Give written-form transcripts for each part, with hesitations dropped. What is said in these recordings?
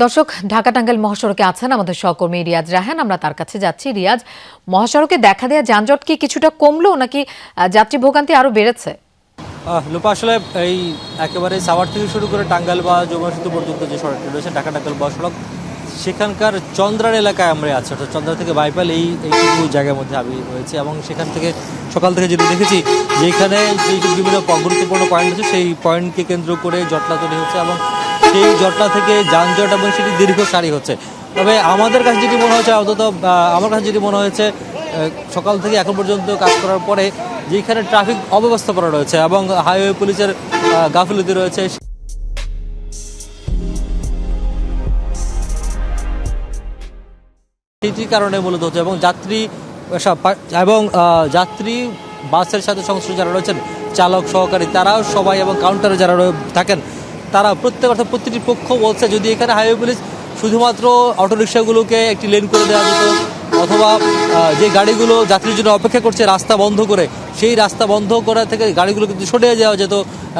দর্শক, ঢাকা টাঙ্গাইল মহাসড়কে আছেন আমাদের সহকর্মী রিয়াজ রায়হান। আমরা তার কাছে যাচ্ছি। রিয়াজ, মহাসড়কে দেখা দেয়া যানজট কি কিছুটা কমলো নাকি যাত্রী ভোগান্তি আরো বেড়েছে? লোপা, আসলে এই একেবারে সাভার থেকে শুরু করে টাঙ্গাইল বা যমুনা সেতু পর্যন্ত যে সড়কটি রয়েছে ঢাকা টাঙ্গাইল মহাসড়ক, সেখানকার চন্দ্রার এলাকায় আমরা আছি, অর্থাৎ চন্দ্রা থেকে বাইপাল এইটুকু জায়গার মধ্যে আমি রয়েছি। এবং সেখান থেকে সকাল থেকে যেটা দেখেছি যে এখানে যে বিভিন্ন গুরুত্বপূর্ণ পয়েন্ট আছে সেই পয়েন্টকে কেন্দ্র করে জটলা তৈরি হচ্ছে এবং সেই জটলা থেকে যানজট এবং সেটি দীর্ঘ সারি হচ্ছে। তবে আমাদের কাছে যেটি মনে হয়েছে, অন্তত আমার কাছে যেটি মনে হয়েছে, সকাল থেকে এখন পর্যন্ত কাজ করার পরে যেখানে ট্রাফিক অব্যবস্থাপনা রয়েছে এবং হাইওয়ে পুলিশের গাফিলতি রয়েছে, সেটির কারণে মূলত হচ্ছে। এবং যাত্রী বাসের সাথে সংশ্লিষ্ট যারা রয়েছেন, চালক সহকারী, তারাও সবাই, এবং কাউন্টারে যারা থাকেন তারা প্রতিটি পক্ষ বলছে যদি এখানে হাইওয়ে পুলিশ শুধুমাত্র অটোরিকশাগুলোকে একটি লেন করে দেওয়া যেত, অথবা যে গাড়িগুলো যাত্রীর জন্য অপেক্ষা করছে রাস্তা বন্ধ করে, সেই রাস্তা বন্ধ করা থেকে গাড়িগুলো কিন্তু সরিয়ে যাওয়া যেত,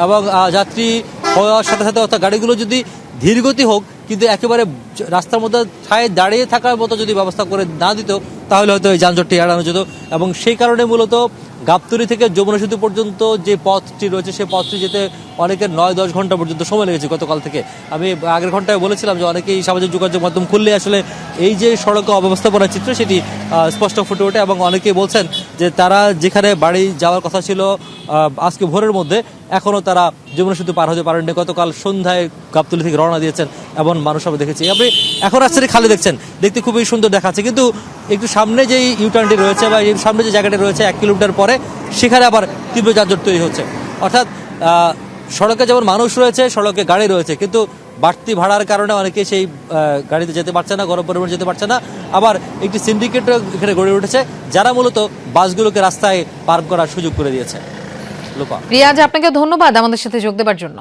এবং যাত্রী হওয়ার সাথে সাথে অর্থাৎ গাড়িগুলো যদি ধীরগতি হোক কিন্তু একেবারে রাস্তার মধ্যে ঠায় দাঁড়িয়ে থাকার মতো যদি ব্যবস্থা করে না দিত, তাহলে হয়তো এই যানজটটি এড়ানো যেত। এবং সেই কারণে মূলত গাবতলী থেকে যমুনা সেতু পর্যন্ত যে পথটি রয়েছে সেই পথটি যেতে অনেকের 9-10 ঘন্টা পর্যন্ত সময় লেগেছে গতকাল থেকে। আমি আগের ঘন্টায় বলেছিলাম যে অনেকেই সামাজিক যোগাযোগ মাধ্যম খুললে আসলে এই যে সড়কে অব্যবস্থাপনার চিত্র সেটি স্পষ্ট ফুটে ওঠে। এবং অনেকেই বলছেন যে তারা যেখানে বাড়ি যাওয়ার কথা ছিল আজকে ভোরের মধ্যে, এখনও তারা যমুনা সেতু পার হতে পারেননি। গতকাল সন্ধ্যায় গাবতলী থেকে রওনা দিয়েছেন এবং মানুষ আমি দেখেছি। আপনি এখন রাস্তাটি খালি দেখছেন, দেখতে খুবই সুন্দর দেখাচ্ছে, কিন্তু একটু সামনে যেই ইউটার্নটি রয়েছে বা সামনে যে জায়গাটি রয়েছে 1 কিলোমিটার পরে, সেখানে আবার তীব্র যানজট তৈরি হচ্ছে। অর্থাৎ সড়কে যেমন মানুষ রয়েছে, সড়কে গাড়ি রয়েছে, কিন্তু বাড়তি ভাড়ার কারণে অনেকে সেই গাড়িতে যেতে পারছে না, গরম পরিবহনে যেতে পারছে না। আবার একটি সিন্ডিকেটও এখানে গড়ে উঠেছে যারা মূলত বাসগুলোকে রাস্তায় পার্ক করার সুযোগ করে দিয়েছে। রিয়াজ, আপনাকে ধন্যবাদ আমাদের সাথে যোগ দেওয়ার জন্য।